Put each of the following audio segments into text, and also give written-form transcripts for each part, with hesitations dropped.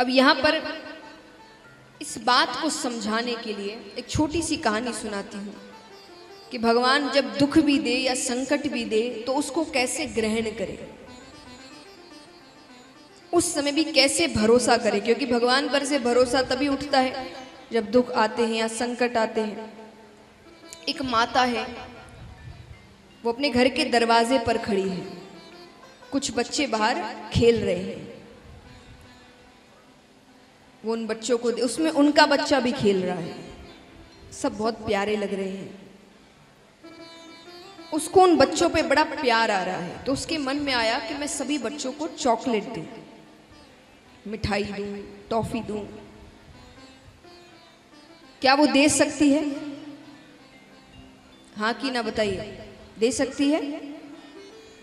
अब यहाँ पर इस बात को समझाने के लिए एक छोटी सी कहानी सुनाती हूँ कि भगवान जब दुख भी दे या संकट भी दे तो उसको कैसे ग्रहण करे, उस समय भी कैसे भरोसा करे। क्योंकि भगवान पर से भरोसा तभी उठता है जब दुख आते हैं या संकट आते हैं। एक माता है, वो अपने घर के दरवाजे पर खड़ी है, कुछ बच्चे बाहर खेल रहे हैं, वो उन बच्चों को उसमें उनका बच्चा भी खेल रहा है, सब बहुत प्यारे लग रहे हैं। उसको उन बच्चों पे बड़ा प्यार आ रहा है, तो उसके मन में आया कि मैं सभी बच्चों को चॉकलेट दूं, मिठाई दूं, टॉफी दूं। क्या वो दे सकती है? हाँ कि ना बताइए, दे सकती है?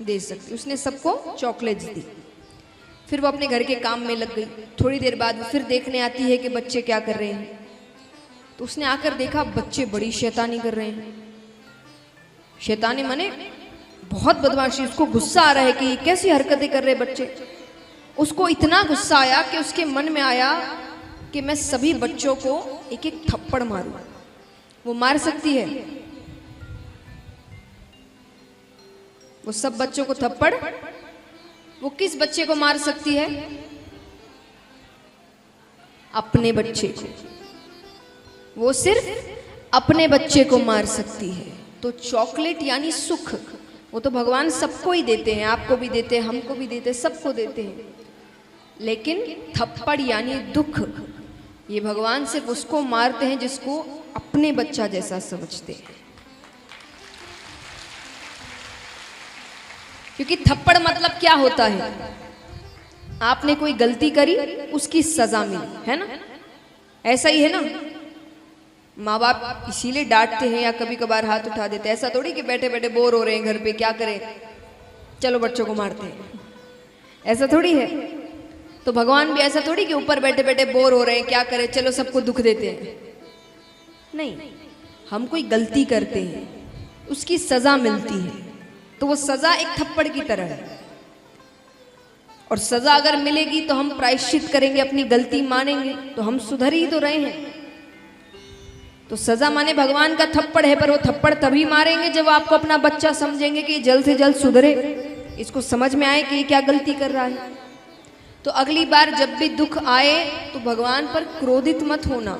दे सकती। उसने सबको चॉकलेट्स दी। फिर वो अपने घर के काम में लग गई। थोड़ी देर बाद फिर देखने आती है कि बच्चे क्या कर रहे हैं, तो उसने आकर देखा बच्चे बड़ी शैतानी कर रहे हैं। शैतानी माने बहुत बदमाशी। उसको गुस्सा आ रहा है कि ये कैसी हरकतें कर रहे बच्चे। उसको इतना गुस्सा आया कि उसके मन में आया कि मैं सभी बच्चों को एक एक थप्पड़ मारूं। वो मार सकती है? वो सब बच्चों को थप्पड़, वो किस बच्चे को मार सकती है? अपने बच्चे को। वो सिर्फ अपने बच्चे को मार सकती है। तो चॉकलेट यानी सुख, वो तो भगवान सबको ही देते हैं, आपको भी देते हैं, हमको भी देते हैं, सबको देते हैं। लेकिन थप्पड़ यानी दुख, ये भगवान सिर्फ उसको मारते हैं जिसको अपने बच्चा जैसा समझते हैं। क्योंकि थप्पड़ मतलब क्या होता है? आपने कोई गलती करी, उसकी सजा मिली, है ना? ऐसा ही है ना? माँ बाप इसीलिए डांटते हैं या कभी कभार हाथ उठा देते हैं। ऐसा थोड़ी कि बैठे बैठे बोर हो रहे हैं घर पे, क्या करें, चलो बच्चों को मारते हैं, ऐसा थोड़ी है। तो भगवान भी ऐसा थोड़ी कि ऊपर बैठे बैठे बोर हो रहे हैं, क्या करें, चलो सबको दुख देते हैं। नहीं, हम कोई गलती करते हैं, उसकी सजा मिलती है, तो वो सजा एक थप्पड़ की तरह है। और सजा अगर मिलेगी तो हम प्रायश्चित करेंगे, अपनी गलती मानेंगे, तो हम सुधर ही तो रहे हैं। तो सजा माने भगवान का थप्पड़ है, पर वो थप्पड़ तभी मारेंगे जब आपको अपना बच्चा समझेंगे कि जल्द से जल्द सुधरे, इसको समझ में आए कि ये क्या गलती कर रहा है। तो अगली बार जब भी दुख आए तो भगवान पर क्रोधित मत होना,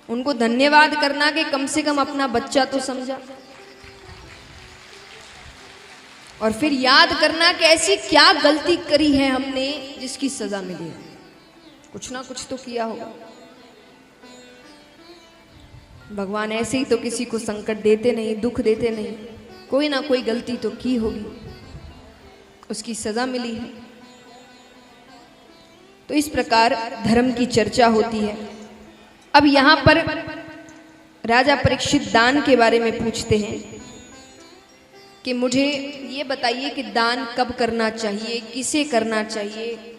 उनको धन्यवाद करना कि कम से कम अपना बच्चा तो समझा। और फिर याद करना कि ऐसी क्या गलती करी है हमने जिसकी सजा मिली है। कुछ ना कुछ तो किया होगा। भगवान ऐसे ही तो किसी को संकट देते नहीं, दुख देते नहीं, कोई ना कोई गलती तो की होगी, उसकी सजा मिली है। तो इस प्रकार धर्म की चर्चा होती है। अब यहां पर राजा परीक्षित दान के बारे में पूछते हैं कि मुझे ये बताइए कि दान कब करना चाहिए, किसे करना चाहिए।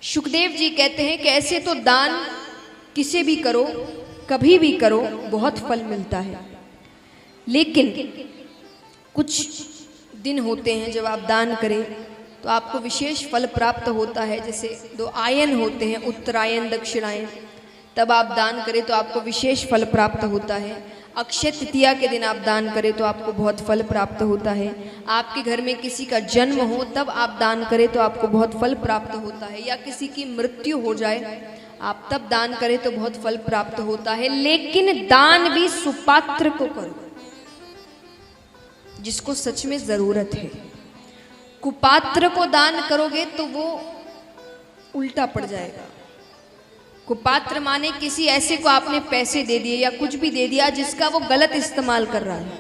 शुकदेव जी कहते हैं कि ऐसे तो दान किसे भी करो, कभी भी करो, बहुत फल मिलता है। लेकिन कुछ दिन होते हैं जब आप दान करें तो आपको विशेष फल प्राप्त होता है। जैसे 2 आयन होते हैं, उत्तरायण दक्षिणायन, तब आप दान करें तो आपको विशेष फल प्राप्त होता है। अक्षय तृतीया के दिन आप दान करें तो आपको बहुत फल प्राप्त होता है। आपके घर में किसी का जन्म हो तब आप दान करें तो आपको बहुत फल प्राप्त होता है। या किसी की मृत्यु हो जाए, आप तब दान करें तो बहुत फल प्राप्त होता है। लेकिन दान भी सुपात्र को करो, जिसको सच में जरूरत है। कुपात्र को दान करोगे तो वो उल्टा पड़ जाएगा। कुपात्र माने किसी ऐसे को आपने पैसे दे दिए या कुछ भी दे दिया जिसका वो गलत इस्तेमाल कर रहा है,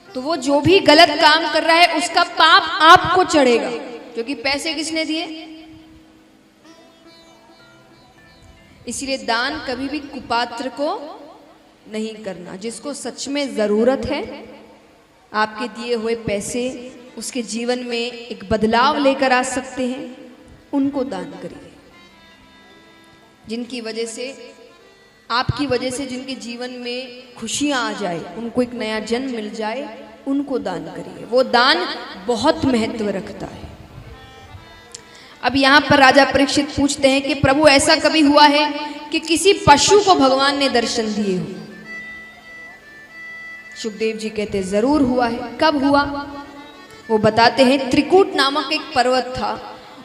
तो वो जो भी गलत काम कर रहा है उसका पाप आपको चढ़ेगा, क्योंकि पैसे किसने दिए। इसलिए दान कभी भी कुपात्र को नहीं करना। जिसको सच में जरूरत है, आपके दिए हुए पैसे उसके जीवन में एक बदलाव लेकर आ सकते हैं, उनको दान करिए। जिनकी वजह से, आपकी वजह से जिनके जीवन में खुशियां आ जाए, उनको एक नया जन्म मिल जाए, उनको दान करिए। वो दान बहुत महत्व रखता है। अब यहाँ पर राजा परीक्षित पूछते हैं कि प्रभु ऐसा कभी हुआ है कि किसी पशु को भगवान ने दर्शन दिए हो? सुखदेव जी कहते जरूर हुआ है। कब हुआ? वो बताते हैं त्रिकूट नामक एक पर्वत था,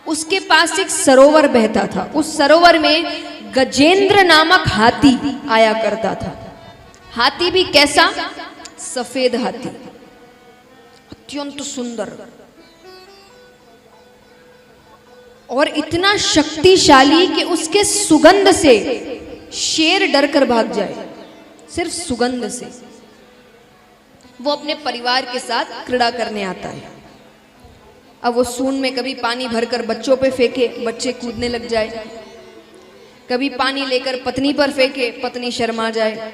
उसके पास एक सरोवर बहता था। उस सरोवर में गजेंद्र नामक हाथी आया करता था। हाथी भी कैसा? सफेद हाथी, अत्यंत सुंदर और इतना शक्तिशाली कि उसके सुगंध से शेर डर कर भाग जाए। सिर्फ सुगंध से। वो अपने परिवार के साथ क्रीड़ा करने आता है। अब वो सूंड में कभी पानी भरकर बच्चों पे फेंके, बच्चे कूदने लग जाए, कभी पानी लेकर पत्नी पर फेंके, पत्नी शर्मा जाए।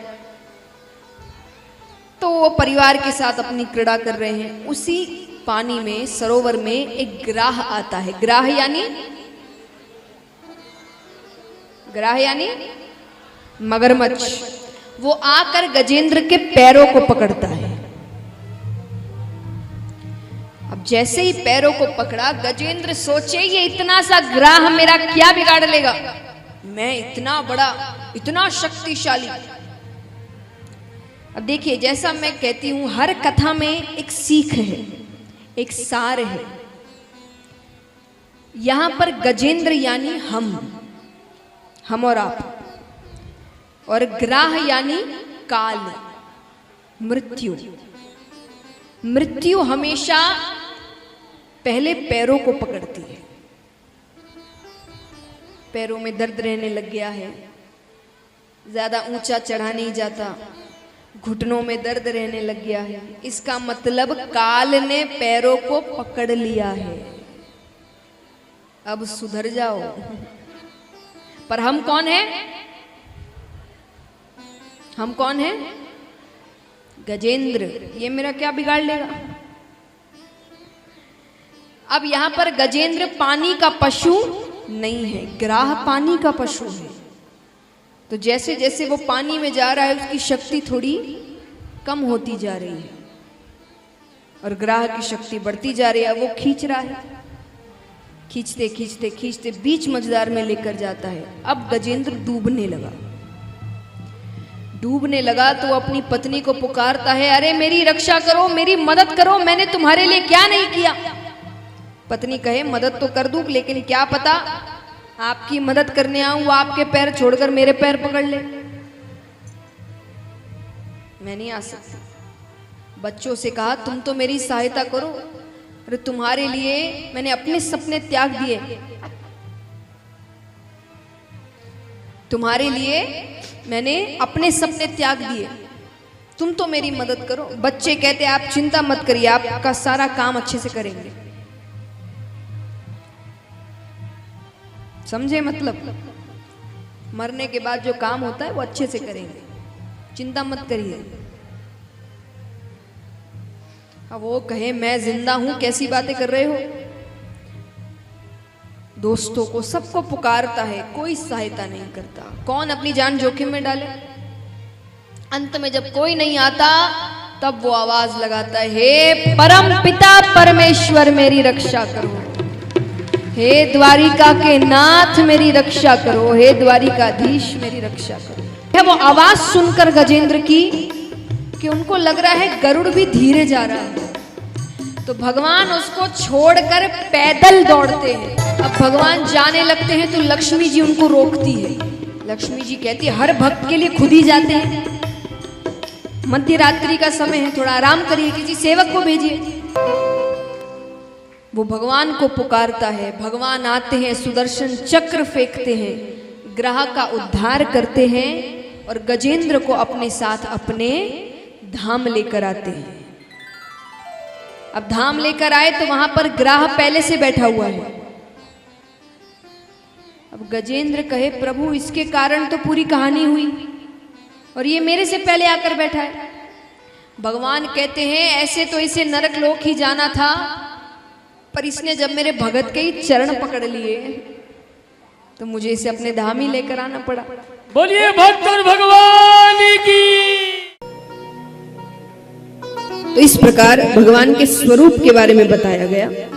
तो वो परिवार के साथ अपनी क्रीड़ा कर रहे हैं। उसी पानी में, सरोवर में एक ग्राह आता है। ग्राह यानी मगरमच्छ। वो आकर गजेंद्र के पैरों को पकड़ता है। अब जैसे ही पैरों को पकड़ा, गजेंद्र सोचे ये इतना सा ग्राह मेरा क्या बिगाड़ लेगा, मैं इतना बड़ा, इतना शक्तिशाली। अब देखिए, जैसा मैं कहती हूं, हर कथा में एक सीख है, एक सार है। यहां पर गजेंद्र यानी हम और आप, और ग्राह यानी काल, मृत्यु। मृत्यु हमेशा पहले पैरों को पकड़ती है। पैरों में दर्द रहने लग गया है, ज्यादा ऊंचा चढ़ा नहीं जाता, घुटनों में दर्द रहने लग गया है, इसका मतलब काल ने पैरों को पकड़ लिया है। अब सुधर जाओ। पर हम कौन हैं? हम कौन हैं? गजेंद्र। ये मेरा क्या बिगाड़ लेगा? अब यहां पर गजेंद्र पानी का पशु नहीं है, ग्राह पानी का पशु है। तो जैसे जैसे वो पानी में जा रहा है, उसकी शक्ति थोड़ी कम होती जा रही है और ग्राह की शक्ति बढ़ती जा रही है। वो खींच रहा है, खींचते खींचते खींचते बीच मझधार में लेकर जाता है। अब गजेंद्र डूबने लगा तो वो अपनी पत्नी को पुकारता है, अरे मेरी रक्षा करो, मेरी मदद करो, मैंने तुम्हारे लिए क्या नहीं किया। पत्नी कहे, मदद तो कर दूं, लेकिन क्या पता आपकी मदद करने आऊं वो आपके पैर छोड़कर मेरे पैर पकड़ ले। मैं नहीं आ सकती। बच्चों से कहा, तुम तो मेरी सहायता करो, अरे तुम्हारे लिए मैंने अपने सपने त्याग दिए, तुम्हारे लिए मैंने अपने सपने त्याग दिए, तुम तो मेरी मदद करो। बच्चे कहते, आप चिंता मत करिए, आपका सारा काम अच्छे से करेंगे। समझे? मतलब मरने के बाद जो काम होता है वो अच्छे से करेंगे, चिंता मत करिए। अब वो कहे, मैं जिंदा हूं, कैसी बातें कर रहे हो? दोस्तों को, सबको पुकारता है, कोई सहायता नहीं करता। कौन अपनी जान जोखिम में डाले? अंत में जब कोई नहीं आता, तब वो आवाज लगाता है, हे परम पिता परमेश्वर मेरी रक्षा करो, हे द्वारिका के नाथ मेरी रक्षा करो, हे द्वारिकाधीश मेरी रक्षा करो। है वो आवाज सुनकर गजेंद्र की कि उनको लग रहा है गरुड़ भी धीरे जा रहा है, तो भगवान उसको छोड़कर पैदल दौड़ते हैं। अब भगवान जाने लगते हैं तो लक्ष्मी जी उनको रोकती है। लक्ष्मी जी कहती है, हर भक्त के लिए खुद ही जाते हैं, मध्य रात्रि का समय है, थोड़ा आराम करिए, किसी सेवक को भेजिए। वो भगवान को पुकारता है, भगवान आते हैं, सुदर्शन चक्र फेंकते हैं, ग्राह का उद्धार करते हैं और गजेंद्र को अपने साथ अपने धाम लेकर आते हैं। अब धाम लेकर आए तो वहां पर ग्राह पहले से बैठा हुआ है। अब गजेंद्र कहे, प्रभु इसके कारण तो पूरी कहानी हुई और ये मेरे से पहले आकर बैठा है। भगवान कहते हैं, ऐसे तो इसे नरक लोक ही जाना था, पर इसने जब मेरे भगत के ही चरण पकड़ लिए तो मुझे इसे अपने धाम ही लेकर आना पड़ा। बोलिए भक्त और भगवान की। तो इस प्रकार भगवान के स्वरूप के बारे में बताया गया।